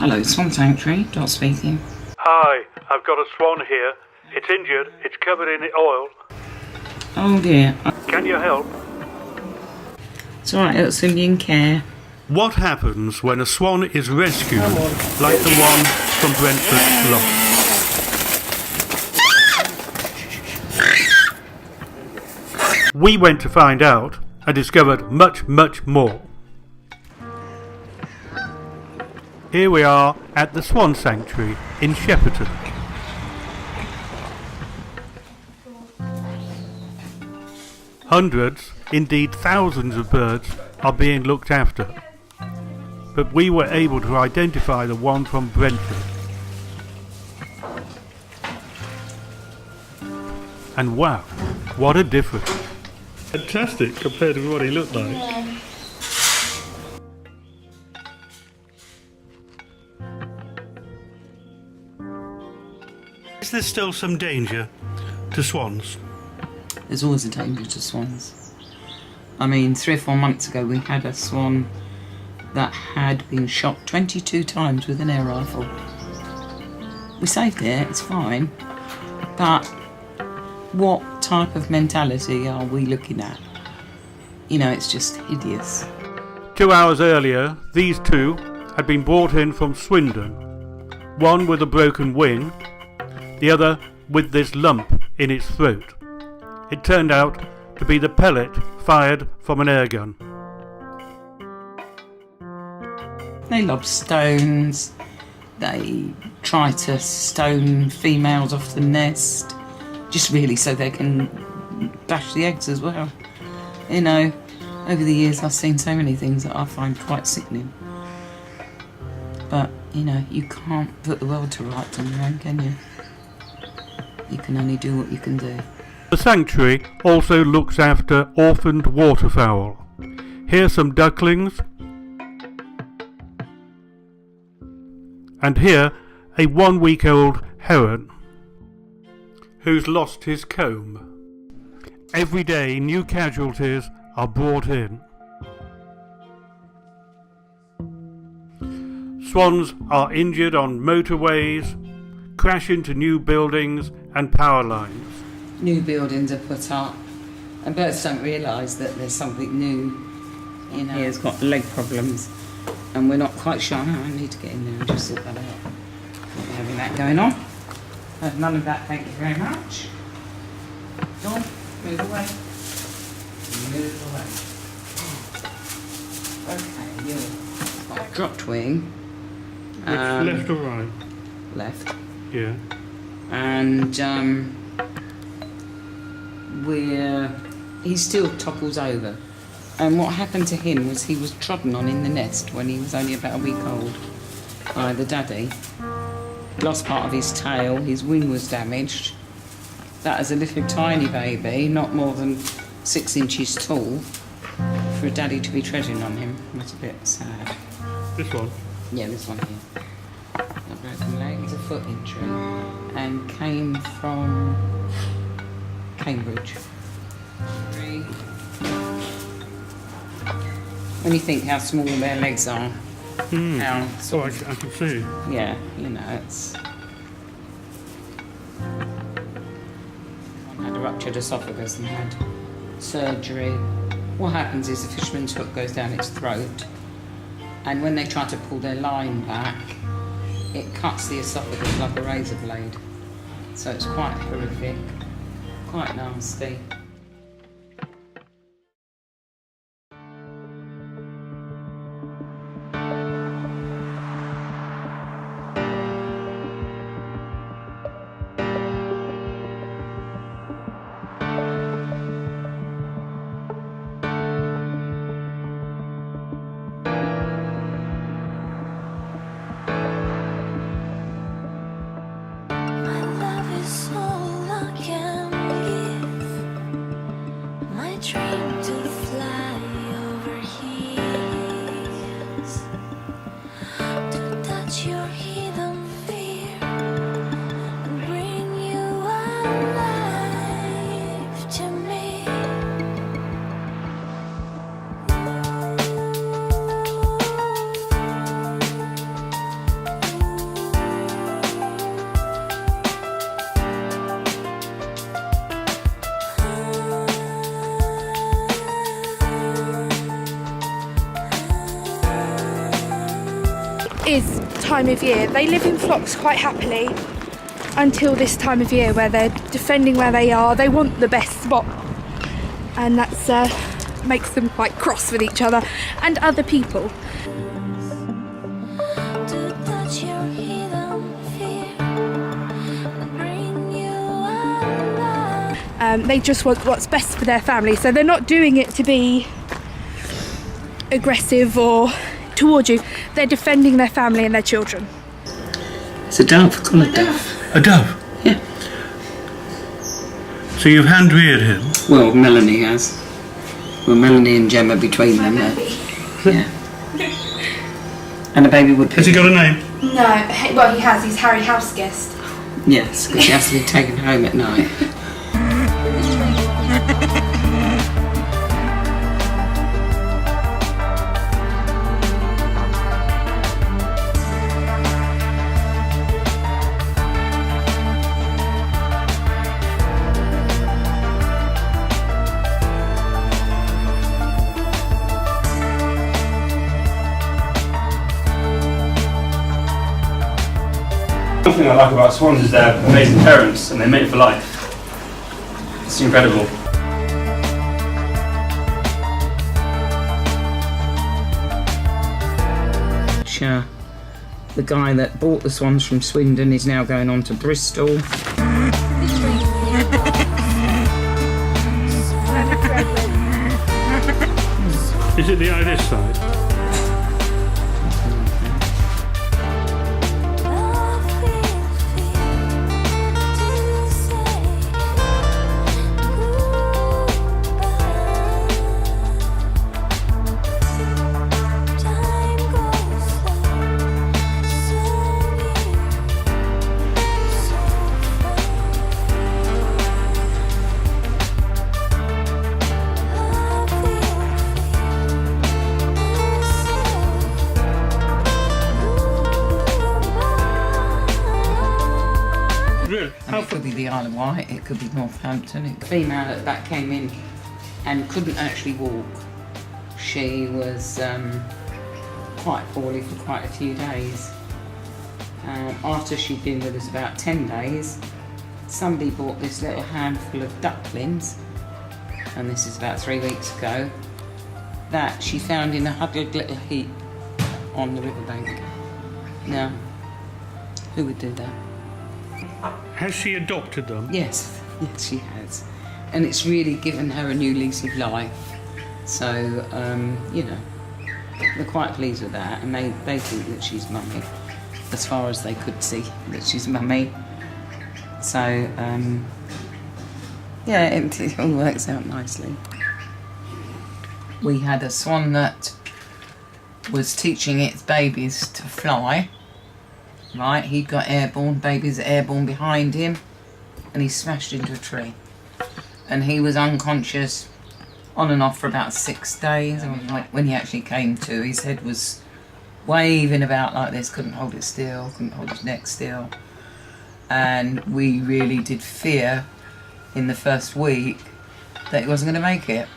Hello, Swan Sanctuary, Dot speaking. Hi, I've got a swan here. It's injured, it's covered in oil. Oh dear. Can you help? It's alright, it'll soon be in care. What happens when a swan is rescued, like the one from Brentford lost? We went to find out and discovered much, much more. Here we are at the Swan Sanctuary in Shepperton. Hundreds, indeed thousands of birds are being looked after, but we were able to identify the one from Brentford. And wow, what a difference. Fantastic compared to what he looked like. Yeah. Is there still some danger to swans? There's always a danger to swans. I mean, 3 or 4 months ago we had a swan that had been shot 22 times with an air rifle. We saved it, it's fine, but what type of mentality are we looking at? You know, it's just hideous. 2 hours earlier, these two had been brought in from Swindon, one with a broken wing, the other with this lump in its throat. It turned out to be the pellet fired from an air gun. They lob stones, they try to stone females off the nest, just really so they can bash the eggs as well. You know, over the years I've seen so many things that I find quite sickening. But, you know, you can't put the world to rights on your own, can you? You can only do what you can do. The sanctuary also looks after orphaned waterfowl. Here's some ducklings, and here a 1-week-old heron who's lost his comb. Every day new casualties are brought in. Swans are injured on motorways, crash into new buildings and power lines. New buildings are put up and birds don't realise that there's something new. You know, he's got leg problems and we're not quite sure. I need to get in there and just sort that out. Not having that going on. None of that, thank you very much. Go on, move away. Move away. Okay, you've got a dropped wing. Left or right? Left. Yeah. And he still topples over. And what happened to him was he was trodden on in the nest when he was only about a week old by the daddy. Lost part of his tail, his wing was damaged. That as a little tiny baby, not more than 6 inches tall, for a daddy to be treading on him was a bit sad. This one? Yeah, this one here. A broken leg, it's a foot injury, and came from Cambridge. When you think how small their legs are, how So I can see. yeah, you know, it's. One had a ruptured esophagus and had surgery. What happens is the fisherman's hook goes down its throat, and when they try to pull their line back, it cuts the esophagus like a razor blade. So it's quite horrific, quite nasty. is time of year. They live in flocks quite happily until this time of year where they're defending where they are. They want the best spot, and that's makes them quite cross with each other and other people. They just want what's best for their family, so they're not doing it to be aggressive or towards you. They're defending their family and their children. It's a dove, call it dove. A dove? Yeah. So you've hand reared him? Well, Melanie has. Well, Melanie and Gemma between them. Yeah. And a baby would. Has he got a name? No, well he has. He's Harry Houseguest. Yes, because she has to be taken home at night. One thing I like about swans is they're amazing parents and they're made for life. It's incredible. Sure. The guy that bought the swans from Swindon is now going on to Bristol. Is it the eye this side? It could be the Isle of Wight, it could be Northampton. The female that came in and couldn't actually walk. She was quite poorly for quite a few days. After she'd been with us about 10 days, somebody bought this little handful of ducklings, and this is about 3 weeks ago, that she found in a huddled little heap on the riverbank. Now, who would do that? Has she adopted them? Yes, yes she has. And it's really given her a new lease of life. So, you know, they're quite pleased with that, and they think that she's mummy, as far as they could see that she's mummy. So, yeah, it all works out nicely. We had a swan that was teaching its babies to fly. Right, he'd got airborne, babies airborne behind him, and he smashed into a tree. And he was unconscious on and off for about 6 days. And when he actually came to, his head was waving about like this, couldn't hold it still, couldn't hold his neck still. And we really did fear in the first week that he wasn't going to make it.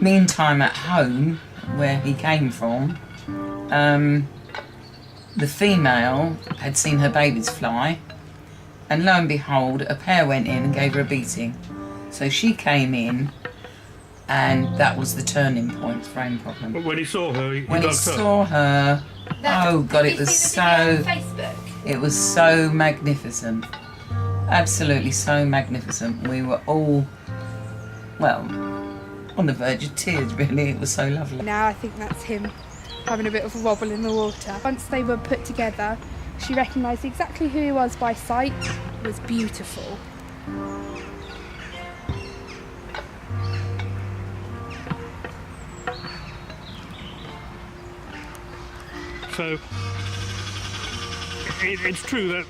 Meantime, at home, where he came from, the female had seen her babies fly, and lo and behold, a pair went in and gave her a beating. So she came in, and that was the turning point for any problem. But when he saw her, When he saw her, oh God, it was so magnificent. Absolutely so magnificent. We were all, well, on the verge of tears, really. It was so lovely. Now I think that's him having a bit of a wobble in the water. Once they were put together, she recognised exactly who he was by sight. It was beautiful. So it's true that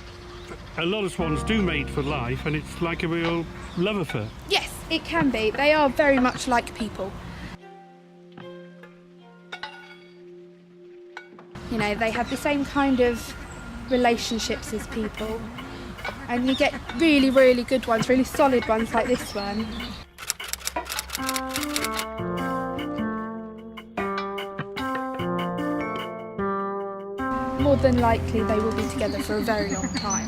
a lot of swans do mate for life, and it's like a real love affair. Yes, it can be. They are very much like people. You know, they have the same kind of relationships as people. And you get really, really good ones, really solid ones like this one. More more than likely they will be together for a very long time.